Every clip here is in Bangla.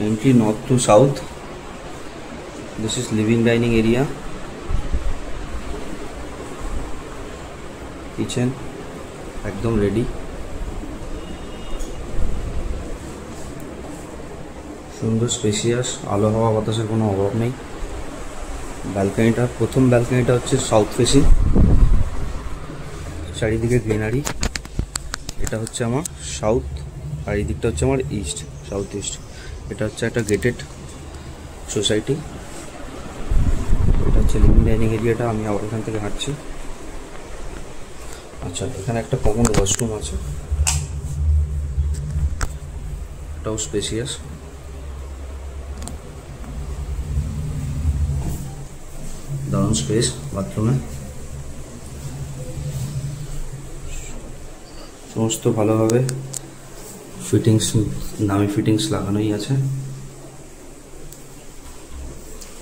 Entry north to south. This is living dining area. Kitchen একদম রেডি। সুন্দর স্পেশিয়াস, আলো হাওয়া বাতাসের কোনো অভাব নেই। ব্যালকনিটা, প্রথম ব্যালকনিটা হচ্ছে সাউথ ফেসিং, চারিদিকে গ্রিনারি। এটা হচ্ছে আমার সাউথ, আর এই দিকটা হচ্ছে আমার ইস্ট, সাউথ ইস্ট। এটা হচ্ছে একটা গেটেড সোসাইটি। এটা হচ্ছে লিভিং ডাইনিং এরিয়াটা। আমি আবার এখান থেকে হাঁটছি। আচ্ছা, এখানে একটা কমন ওয়াশরুম আছে, এটাও স্পেশিয়াস। দারুণ স্পেস বাথরুমে, সমস্ত ভালোভাবে ফিটিংস, দামি ফিটিংস লাগানোই আছে।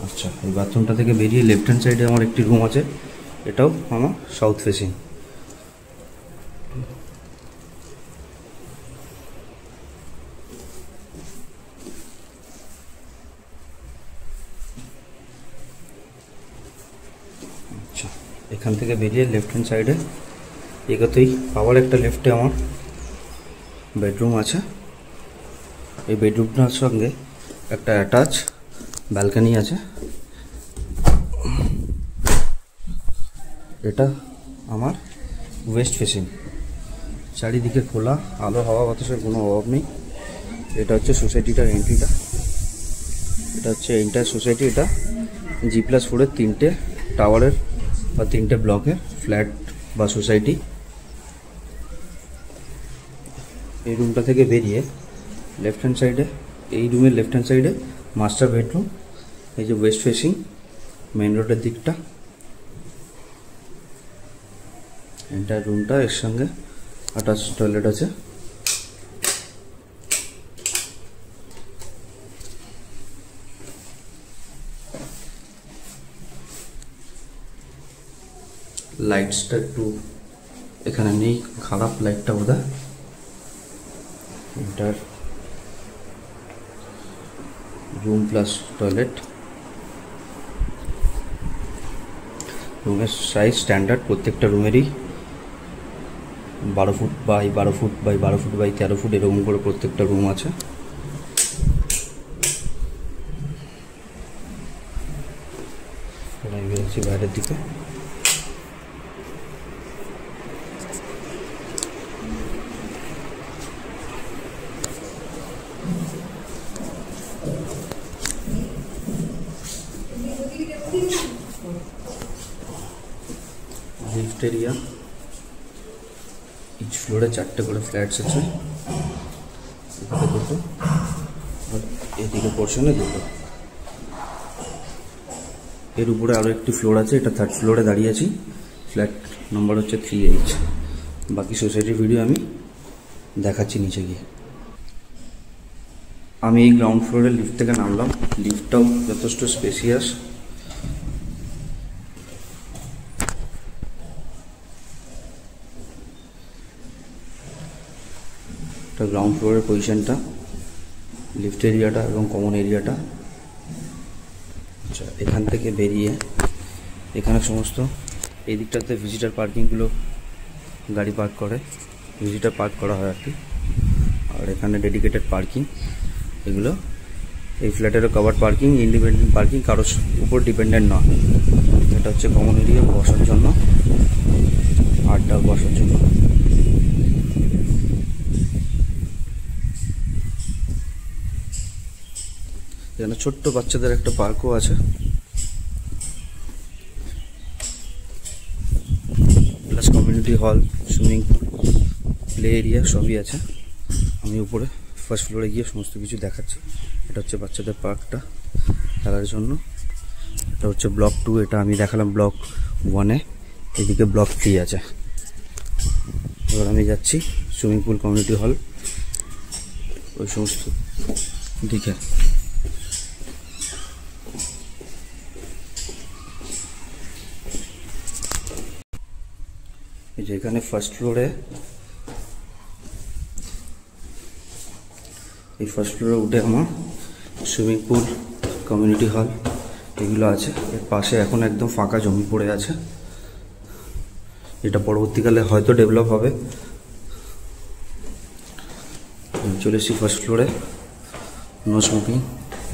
আচ্ছা, এই বাথরুমটা থেকে বেরিয়ে লেফট হ্যান্ড সাইডে আমার একটি রুম আছে, এটাও আমার সাউথ ফেসিং। আচ্ছা, এখান থেকে বেরিয়ে লেফট হ্যান্ড সাইডে এগোতেই আবার একটা লেফটে আমার বেডরুম আছে। এই বেডরুমটার সঙ্গে একটা অ্যাটাচ ব্যালকনি আছে। এটা আমার ওয়েস্ট ফেসিং, চারিদিকে খোলা, আলো হাওয়া বাতাসের কোনো অভাব নেই। এটা হচ্ছে সোসাইটিটার এন্ট্রিটা। এটা হচ্ছে এন্টার সোসাইটি। এটা G+4-এর 3টে টাওয়ারের বা 3টে ব্লকের ফ্ল্যাট বা সোসাইটি। এই রুমটা থেকে বেরিয়ে লেফট হ্যান্ড সাইডে, এই রুমের লেফট হ্যান্ড সাইডে মাস্টার বেডরুম। এই যে ওয়েস্ট ফেসিং, মেন রোডের দিকটা। এন্টার রুমটা, এর সঙ্গে অ্যাটাচ টয়লেট আছে। লাইটসটা একটু এখানে নেই, খারাপ লাইটটা বোধহয়। Enter room plus toilet. রুমের সাইজ স্ট্যান্ডার্ড, প্রত্যেকটা রুমেরই 12 foot by 12 foot by 12 foot by 13 foot এরকম করে প্রত্যেকটা রুম আছে। আমি বেরোচ্ছি বাইরের দিকে। লিফট এরিয়া, ইচ ফ্লোরে 4টে করে ফ্ল্যাটস আছে, এদিকে দুটো আর এদিকে পোর্শনে দুটো। এর উপরে আরও একটি ফ্লোর আছে, এটা 3rd ফ্লোরে দাঁড়িয়ে আছি। ফ্ল্যাট নম্বর হচ্ছে 3H। বাকি সোসাইটির ভিডিও আমি দেখাচ্ছি নিচে গিয়ে। আমি এই গ্রাউন্ড ফ্লোরে লিফট থেকে নামলাম। লিফটটাও যথেষ্ট স্পেসিয়াস। এটা গ্রাউন্ড ফ্লোরের পজিশনটা, লিফট এরিয়াটা এবং কমন এরিয়াটা। আচ্ছা, এখান থেকে বেরিয়ে এখানে সমস্ত এই দিকটাতে ভিজিটার পার্কিংগুলো গাড়ি পার্ক করে, ভিজিটার পার্ক করা হয় আর কি। আর এখানে ডেডিকেটেড পার্কিং, এগুলো এই ফ্ল্যাটেরও কভার পার্কিং, ইন্ডিপেন্ডেন্ট পার্কিং, কারোর উপর ডিপেন্ডেন্ট নয়। এটা হচ্ছে কমন এরিয়া, বসার জন্য, আড্ডা বসার জন্য। এখানে ছোট্ট বাচ্চাদের একটা পার্কও আছে, plus community hall, swimming pool, play area সবই আছে। আমি উপরে 1st ফ্লোরে গিয়ে সমস্ত কিছু দেখাচ্ছি। এটা হচ্ছে বাচ্চাদের পার্কটা খেলার জন্য। এটা হচ্ছে ব্লক 2, এটা আমি দেখালাম ব্লক 1-এ। এদিকে ব্লক 3 আছে। এবার আমি যাচ্ছি সুইমিং পুল, কমিউনিটি হল, ওই সমস্ত দিকে। এই যে এখানে 1st ফ্লোরে, এই 1st ফ্লোরে উঠে আমার সুইমিং পুল, কমিউনিটি হল এগুলো আছে। এর পাশে এখন একদম ফাঁকা জমি পড়ে আছে, এটা পরবর্তীকালে হয়তো ডেভেলপ হবে। চলে এসেছি ফার্স্ট ফ্লোরে, no smoking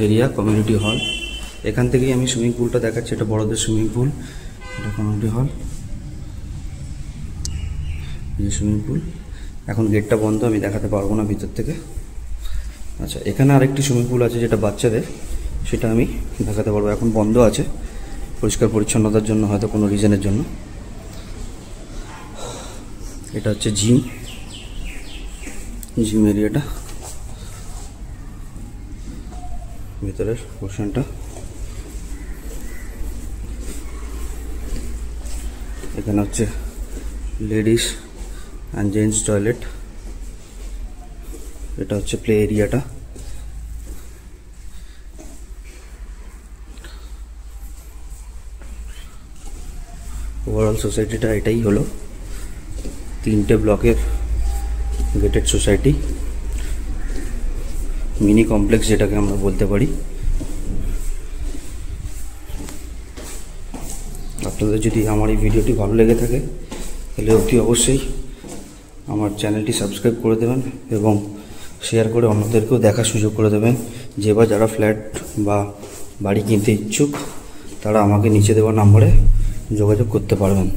area, community hall. এখান থেকেই আমি সুইমিং পুলটা দেখাচ্ছি, এটা বড়দের সুইমিং পুল, এটা কমিউনিটি হল, এই সুইমিং পুল। এখন গেটটা বন্ধ, আমি দেখাতে পারবো না ভিতর থেকে। আচ্ছা, এখানে আরেকটি সুইমিং পুল আছে যেটা বাচ্চাদের, সেটা আমি দেখাতে পারবো। এখন বন্ধ আছে পরিষ্কার পরিচ্ছন্নতার জন্য, হয়তো কোনো রিজনের জন্য। এটা হচ্ছে জিম এরিয়াটা, ভিতরের পোর্শনটা। এখানে হচ্ছে লেডিস অ্যান্ড জেন্টস টয়লেট, এটা হচ্ছে প্লে এরিয়াটা। ওভারঅল সোসাইটিটা এটাই হলো, 3টে ব্লকের গেটেড সোসাইটি, মিনি কমপ্লেক্স যেটাকে আমরা বলতে পারি। আপনাদের যদি আমার এই ভিডিওটি ভালো লেগে থাকে তাহলে অতি অবশ্যই আমার চ্যানেলটি সাবস্ক্রাইব করে দেবেন এবং শেয়ার করে অন্যদেরকেও দেখার সুযোগ করে দেবেন। যে বা যারা ফ্ল্যাট বা বাড়ি কিনতে ইচ্ছুক তারা আমাকে নিচে দেওয়া নম্বরে যোগাযোগ করতে পারবেন।